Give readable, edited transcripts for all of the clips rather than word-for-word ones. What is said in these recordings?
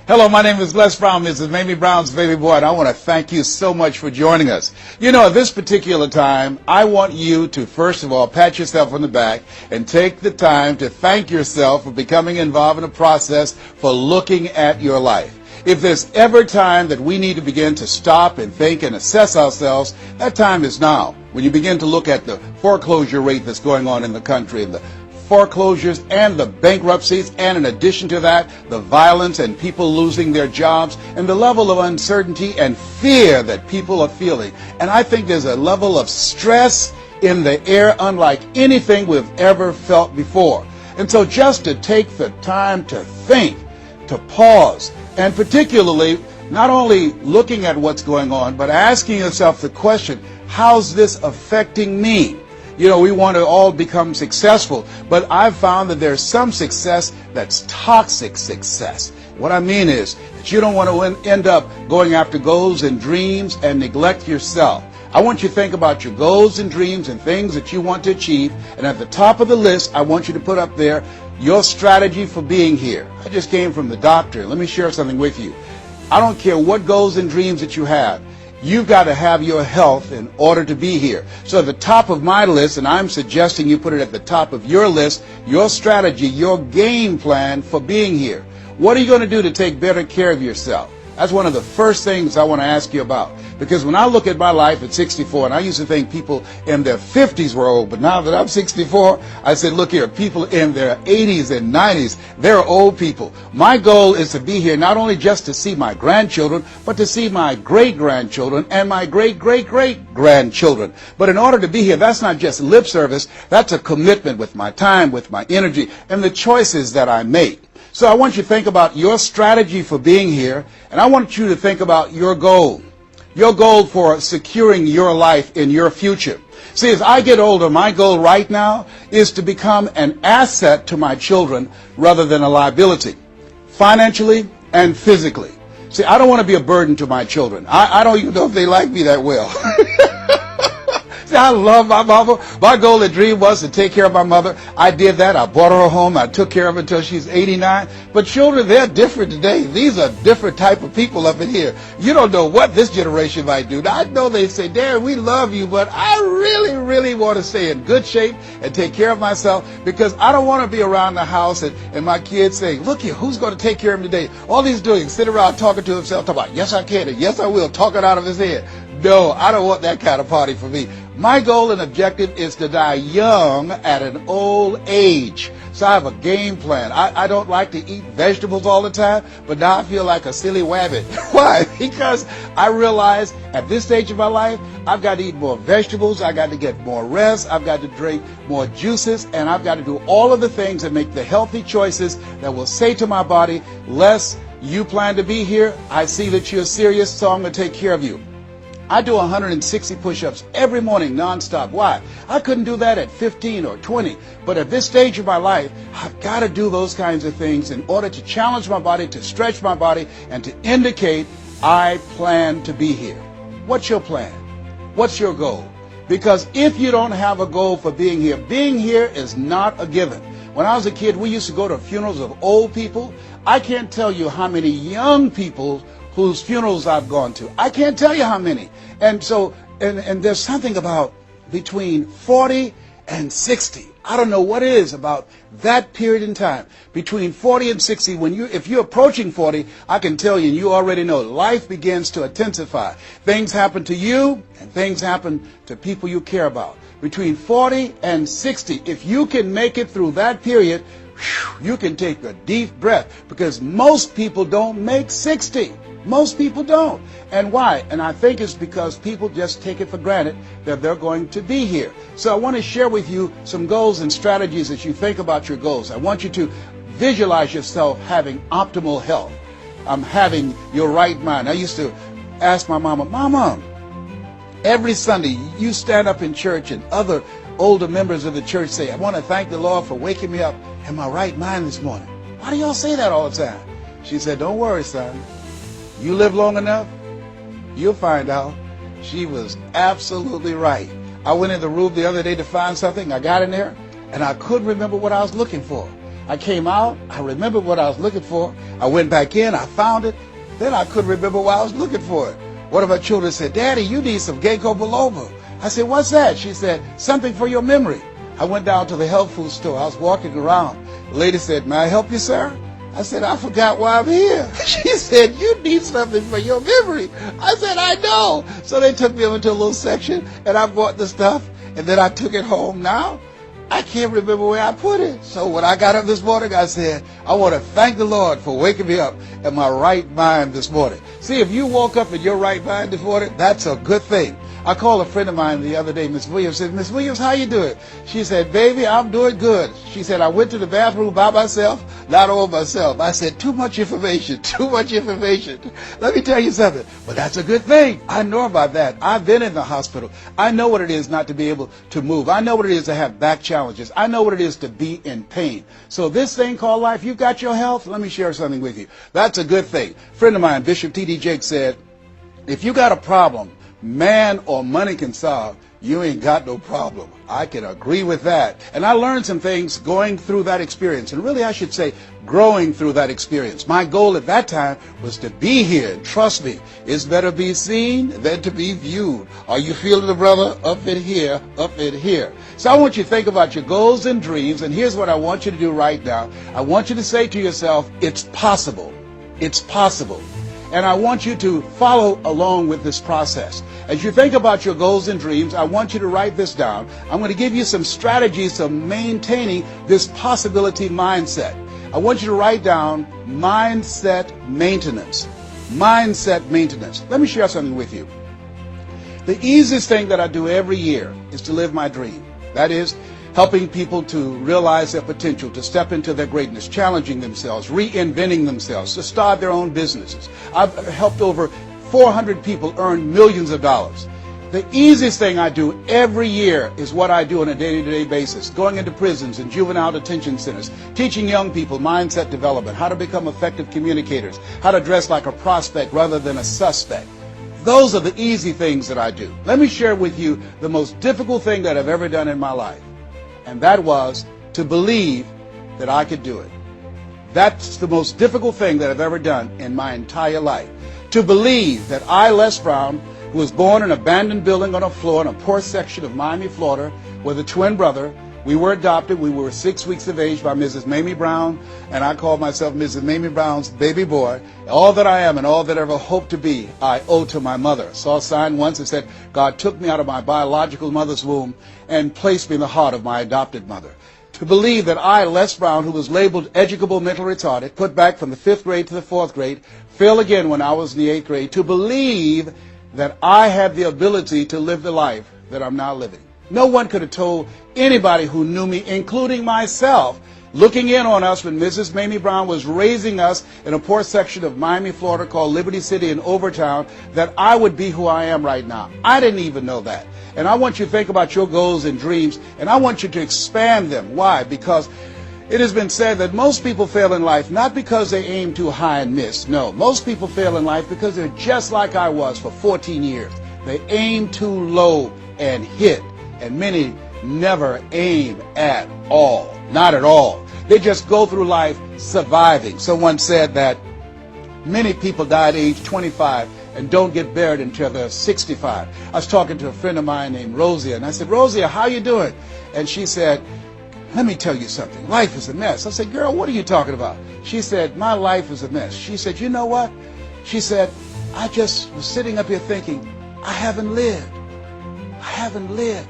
Hello, my name is Les Brown, Mrs. Mamie Brown's baby boy, and I want to thank you so much for joining us. You know, at this particular time, I want you to, first of all, pat yourself on the back and take the time to thank yourself for becoming involved in a process for looking at your life. If there's ever time that we need to begin to stop and think and assess ourselves, that time is now. When you begin to look at the foreclosure rate that's going on in the country, and the foreclosures and the bankruptcies, and in addition to that, the violence and people losing their jobs, and the level of uncertainty and fear that people are feeling. And I think there's a level of stress in the air unlike anything we've ever felt before. And so just to take the time to think, to pause, and particularly not only looking at what's going on, but asking yourself the question, how's this affecting me? You know, we want to all become successful, but I've found that there's some success that's toxic success. What I mean is that you don't want to end up going after goals and dreams and neglect yourself. I want you to think about your goals and dreams and things that you want to achieve, and at the top of the list, I want you to put up there your strategy for being here. I just came from the doctor. Let me share something with you. I don't care what goals and dreams that you have. You've got to have your health in order to be here. So at the top of my list, and I'm suggesting you put it at the top of your list, your strategy, your game plan for being here. What are you going to do to take better care of yourself? That's one of the first things I want to ask you about. Because when I look at my life at 64, and I used to think people in their 50s were old, but now that I'm 64, I said, look here, people in their 80s and 90s, they're old people. My goal is to be here not only just to see my grandchildren, but to see my great-grandchildren and my great-great-great-grandchildren. But in order to be here, that's not just lip service, that's a commitment with my time, with my energy, and the choices that I make. So I want you to think about your strategy for being here, and I want you to think about your goal for securing your life in your future. See, as I get older, my goal right now is to become an asset to my children rather than a liability, financially and physically. See, I don't want to be a burden to my children. I don't even know if they like me that well. See, I love my mama. My goal and dream was to take care of my mother. I did that. I bought her a home. I took care of her until she's 89. But children, they're different today. These are different type of people up in here. You don't know what this generation might do. Now, I know they say, Dad, we love you, but I really want to stay in good shape and take care of myself because I don't want to be around the house and my kids saying, look here, who's going to take care of him today? All he's doing is sitting around talking to himself, talking about, yes, I can, and yes, I will, talking out of his head. No, I don't want that kind of party for me. My goal and objective is to die young at an old age. So I have a game plan. I don't like to eat vegetables all the time, but now I feel like a silly wabbit. Why? Because I realize at this stage of my life, I've got to eat more vegetables, I've got to get more rest, I've got to drink more juices, and I've got to do all of the things that make the healthy choices that will say to my body, Les, you plan to be here, I see that you're serious, so I'm going to take care of you. I do 160 push-ups every morning nonstop. Why? I couldn't do that at 15 or 20. But at this stage of my life, I've got to do those kinds of things in order to challenge my body, to stretch my body, and to indicate I plan to be here. What's your plan? What's your goal? Because if you don't have a goal for being here is not a given. When I was a kid, we used to go to funerals of old people. I can't tell you how many young people whose funerals I've gone to. I can't tell you how many. And so, and there's something about between 40 and 60. I don't know what it is about that period in time. Between 40 and 60, if you're approaching 40, I can tell you, and you already know, life begins to intensify. Things happen to you, and things happen to people you care about. Between 40 and 60, if you can make it through that period, you can take a deep breath, because most people don't make 60. Most people don't. And why? And I think it's because people just take it for granted that they're going to be here. So I want to share with you some goals and strategies as you think about your goals. I want you to visualize yourself having optimal health. Having your right mind. I used to ask my Mama, every Sunday you stand up in church and other older members of the church say, I want to thank the Lord for waking me up in my right mind this morning. Why do y'all say that all the time? She said, don't worry, son. You live long enough, you'll find out. She was absolutely right. I went in the room the other day to find something. I got in there, and I couldn't remember what I was looking for. I came out, I remembered what I was looking for. I went back in, I found it. Then I couldn't remember why I was looking for it. One of my children said, Daddy, you need some ginkgo biloba. I said, what's that? She said, something for your memory. I went down to the health food store. I was walking around. The lady said, may I help you, sir? I said, I forgot why I'm here. She said, you need something for your memory. I said, I know. So they took me over to a little section, and I bought the stuff, and then I took it home. Now, I can't remember where I put it. So when I got up this morning, I said, I want to thank the Lord for waking me up in my right mind this morning. See, if you woke up in your right mind this morning, that's a good thing. I called a friend of mine the other day, Miss Williams, said, Miss Williams, how you doing? She said, baby, I'm doing good. She said, I went to the bathroom by myself, not all myself. I said, too much information, too much information. Let me tell you something. But that's a good thing. I know about that. I've been in the hospital. I know what it is not to be able to move. I know what it is to have back challenges. I know what it is to be in pain. So this thing called life, you've got your health. Let me share something with you. That's a good thing. A friend of mine, Bishop T.D. Jakes, said, if you got a problem man or money can solve, you ain't got no problem. I can agree with that. And I learned some things going through that experience. And really, I should say, growing through that experience. My goal at that time was to be here. And trust me, it's better be seen than to be viewed. Are you feeling it, brother? Up in here, up in here. So I want you to think about your goals and dreams. And here's what I want you to do right now. I want you to say to yourself, it's possible. It's possible. And I want you to follow along with this process. As you think about your goals and dreams, I want you to write this down. I'm going to give you some strategies to maintaining this possibility mindset. I want you to write down mindset maintenance. Mindset maintenance. Let me share something with you. The easiest thing that I do every year is to live my dream. That is, helping people to realize their potential, to step into their greatness, challenging themselves, reinventing themselves, to start their own businesses. I've helped over 400 people earn millions of dollars. The easiest thing I do every year is what I do on a day-to-day basis, going into prisons and juvenile detention centers, teaching young people mindset development, how to become effective communicators, how to dress like a prospect rather than a suspect. Those are the easy things that I do. Let me share with you the most difficult thing that I've ever done in my life. And that was to believe that I could do it. That's the most difficult thing that I've ever done in my entire life. To believe that I, Les Brown, who was born in an abandoned building on a floor in a poor section of Miami, Florida, with a twin brother. We were adopted. We were 6 weeks of age by Mrs. Mamie Brown, and I called myself Mrs. Mamie Brown's baby boy. All that I am and all that I ever hope to be, I owe to my mother. Saw a sign once that said, God took me out of my biological mother's womb and placed me in the heart of my adopted mother. To believe that I, Les Brown, who was labeled educable mental retarded, put back from the 5th grade to the 4th grade, failed again when I was in the 8th grade, to believe that I had the ability to live the life that I'm now living. No one could have told anybody who knew me, including myself, looking in on us when Mrs. Mamie Brown was raising us in a poor section of Miami, Florida called Liberty City in Overtown, that I would be who I am right now. I didn't even know that. And I want you to think about your goals and dreams, and I want you to expand them. Why? Because it has been said that most people fail in life not because they aim too high and miss. No, most people fail in life because they're just like I was for 14 years. They aim too low and hit, and many never aim at all. Not at all. They just go through life surviving. Someone said that many people die at age 25 and don't get buried until they're 65. I was talking to a friend of mine named Rosia, and I said, Rosia, how you doing? And she said, let me tell you something. Life is a mess. I said, girl, what are you talking about? She said, my life is a mess. She said, you know what? She said, I just was sitting up here thinking, I haven't lived. I haven't lived.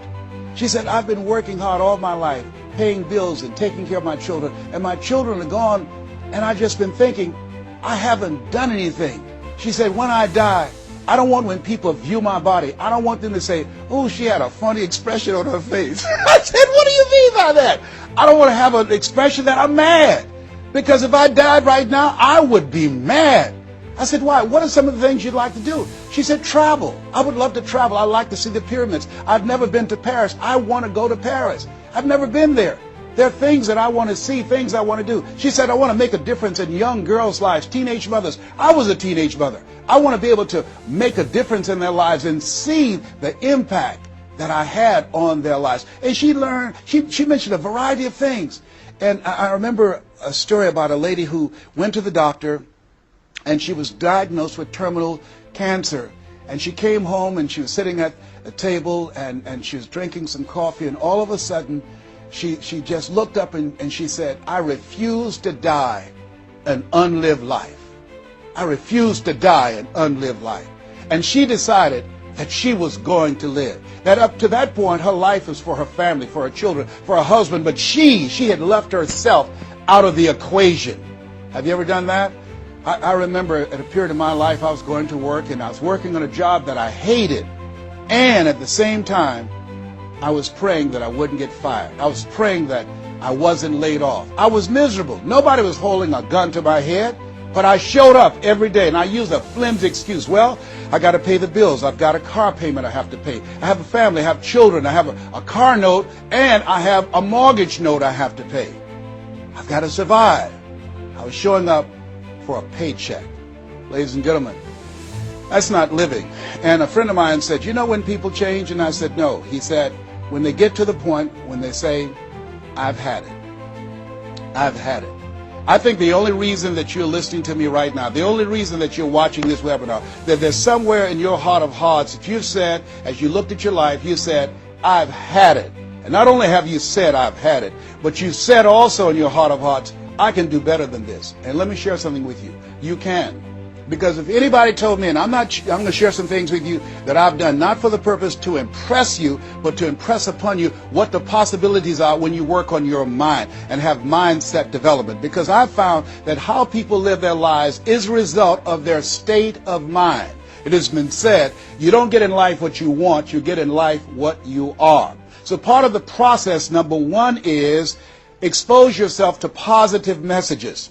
She said, I've been working hard all my life, paying bills and taking care of my children, and my children are gone, and I've just been thinking, I haven't done anything. She said, when I die, I don't want when people view my body, I don't want them to say, oh, she had a funny expression on her face. I said, what do you mean by that? I don't want to have an expression that I'm mad. Because if I died right now, I would be mad. I said, why? What are some of the things you'd like to do? She said, travel. I would love to travel. I'd like to see the pyramids. I've never been to Paris. I want to go to Paris. I've never been there. There are things that I want to see, things I want to do. She said, I want to make a difference in young girls' lives, teenage mothers. I was a teenage mother. I want to be able to make a difference in their lives and see the impact that I had on their lives. And she mentioned a variety of things. And I remember a story about a lady who went to the doctor, and she was diagnosed with terminal cancer. And she came home, and she was sitting at a table, and she was drinking some coffee, and all of a sudden, she just looked up and she said, "I refuse to die an unlived life. I refuse to die an unlived life." And she decided that she was going to live. That up to that point, her life was for her family, for her children, for her husband, but she had left herself out of the equation. Have you ever done that? I remember at a period of my life, I was going to work, and I was working on a job that I hated. And at the same time, I was praying that I wouldn't get fired. I was praying that I wasn't laid off. I was miserable. Nobody was holding a gun to my head, but I showed up every day, and I used a flimsy excuse. Well, I got to pay the bills. I've got a car payment I have to pay. I have a family. I have children. I have a car note, and I have a mortgage note I have to pay. I've got to survive. I was showing up for a paycheck. Ladies and gentlemen, that's not living. And a friend of mine said, "You know when people change?" And I said, "No." He said, "When they get to the point when they say, 'I've had it. I've had it.'" I think the only reason that you're listening to me right now, the only reason that you're watching this webinar, that there's somewhere in your heart of hearts that you've said, as you looked at your life, you said, "I've had it." And not only have you said, "I've had it," but you said also in your heart of hearts, "I can do better than this." And let me share something with you. You can. Because if anybody told me, and I'm going to share some things with you that I've done, not for the purpose to impress you, but to impress upon you what the possibilities are when you work on your mind and have mindset development. Because I've found that how people live their lives is a result of their state of mind. It has been said, you don't get in life what you want, you get in life what you are. So part of the process, number one, is expose yourself to positive messages.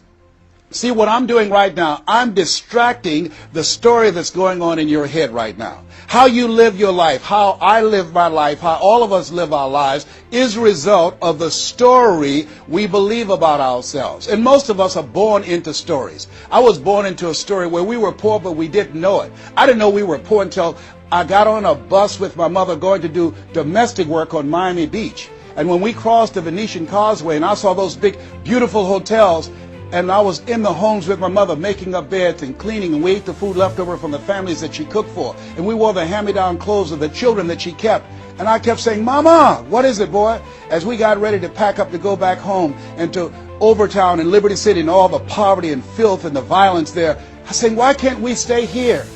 See what I'm doing right now, I'm distracting the story that's going on in your head right now. How you live your life, how I live my life, how all of us live our lives is a result of the story we believe about ourselves. And most of us are born into stories. I was born into a story where we were poor, but we didn't know it. I didn't know we were poor until I got on a bus with my mother going to do domestic work on Miami Beach. And when we crossed the Venetian Causeway and I saw those big, beautiful hotels, and I was in the homes with my mother making up beds and cleaning, and we ate the food left over from the families that she cooked for. And we wore the hand-me-down clothes of the children that she kept. And I kept saying, "Mama, what is it, boy?" As we got ready to pack up to go back home and to Overtown and Liberty City and all the poverty and filth and the violence there, I was saying, "Why can't we stay here?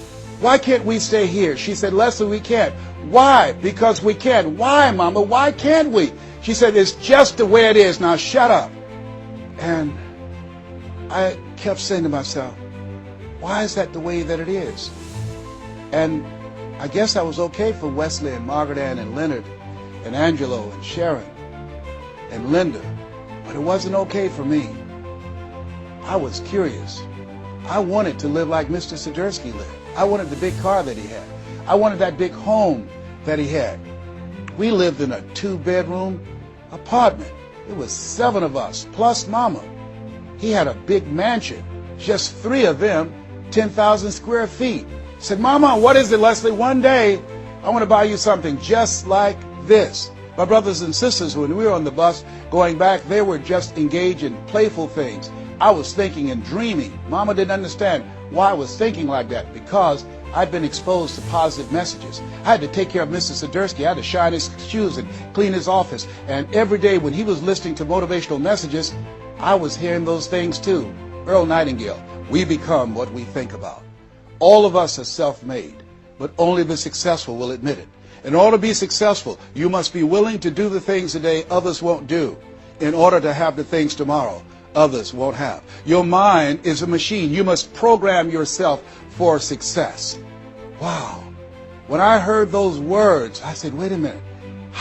Why can't we stay here?" She said, "Leslie, we can't." "Why?" "Because we can." "Why, Mama? Why can't we?" She said, "It's just the way it is. Now shut up." And I kept saying to myself, why is that the way that it is? And I guess I was okay for Wesley and Margaret Ann and Leonard and Angelo and Sharon and Linda, but it wasn't okay for me. I was curious. I wanted to live like Mr. Sidursky lived. I wanted the big car that he had. I wanted that big home that he had. We lived in a 2-bedroom apartment. It was 7 of us, plus Mama. He had a big mansion, just 3 of them, 10,000 square feet. I said, "Mama, what is it, Leslie? One day, I want to buy you something just like this." My brothers and sisters, when we were on the bus going back, they were just engaged in playful things. I was thinking and dreaming. Mama didn't understand why I was thinking like that, because I'd been exposed to positive messages. I had to take care of Mr. Sidursky. I had to shine his shoes and clean his office. And every day when he was listening to motivational messages, I was hearing those things too. Earl Nightingale, we become what we think about. All of us are self-made, but only the successful will admit it. In order to be successful, you must be willing to do the things today others won't do in order to have the things tomorrow others won't have. Your mind is a machine. You must program yourself for success. Wow. When I heard those words, I said, wait a minute.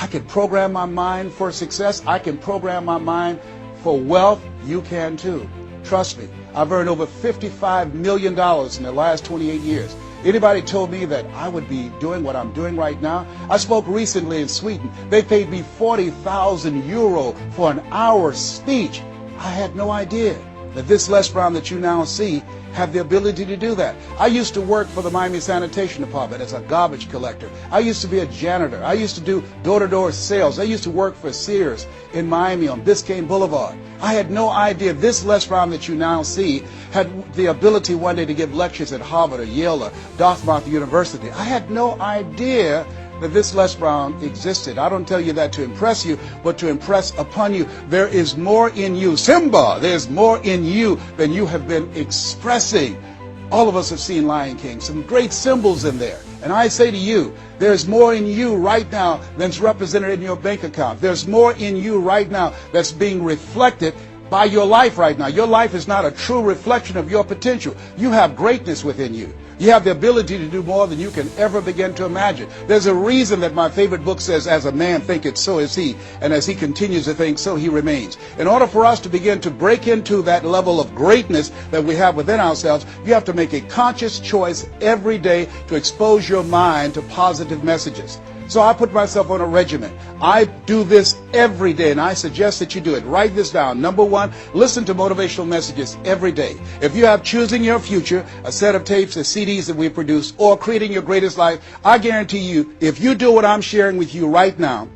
I can program my mind for success. I can program my mind for wealth. You can too. Trust me. I've earned over $55 million in the last 28 years. Anybody told me that I would be doing what I'm doing right now? I spoke recently in Sweden. They paid me 40,000 euro for an hour speech. I had no idea that this Les Brown that you now see have the ability to do that. I used to work for the Miami Sanitation Department as a garbage collector. I used to be a janitor. I used to do door-to-door sales. I used to work for Sears in Miami on Biscayne Boulevard. I had no idea this Les Brown that you now see had the ability one day to give lectures at Harvard or Yale or Dartmouth University. I had no idea that this Les Brown existed. I don't tell you that to impress you, but to impress upon you. There is more in you. Simba, there's more in you than you have been expressing. All of us have seen Lion King, some great symbols in there. And I say to you, there's more in you right now than's represented in your bank account. There's more in you right now that's being reflected by your life right now. Your life is not a true reflection of your potential. You have greatness within you. You have the ability to do more than you can ever begin to imagine. There's a reason that my favorite book says, as a man thinketh, so is he. And as he continues to think, so he remains. In order for us to begin to break into that level of greatness that we have within ourselves, you have to make a conscious choice every day to expose your mind to positive messages. So I put myself on a regimen. I do this every day, and I suggest that you do it. Write this down. Number one, listen to motivational messages every day. If you have Choosing Your Future, a set of tapes or CDs that we produce, or Creating Your Greatest Life, I guarantee you, if you do what I'm sharing with you right now,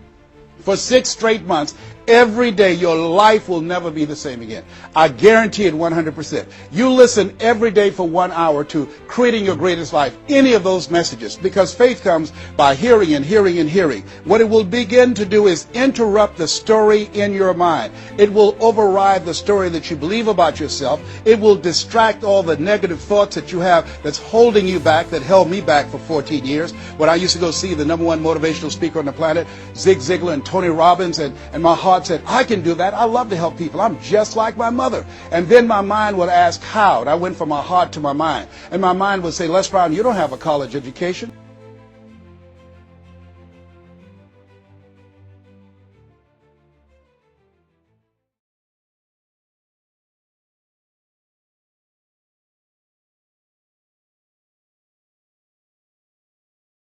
for 6 straight months, every day your life will never be the same again. I guarantee it 100%. You listen every day for 1 hour to Creating Your Greatest Life, any of those messages, because faith comes by hearing and hearing and hearing. What it will begin to do is interrupt the story in your mind. It will override the story that you believe about yourself. It will distract all the negative thoughts that you have that's holding you back, that held me back for 14 years. When I used to go see the #1 motivational speaker on the planet, Zig Ziglar and Tony Robbins, and my heart said, I can do that. I love to help people. I'm just like my mother. And then my mind would ask how. And I went from my heart to my mind. And my mind would say, Les Brown, you don't have a college education.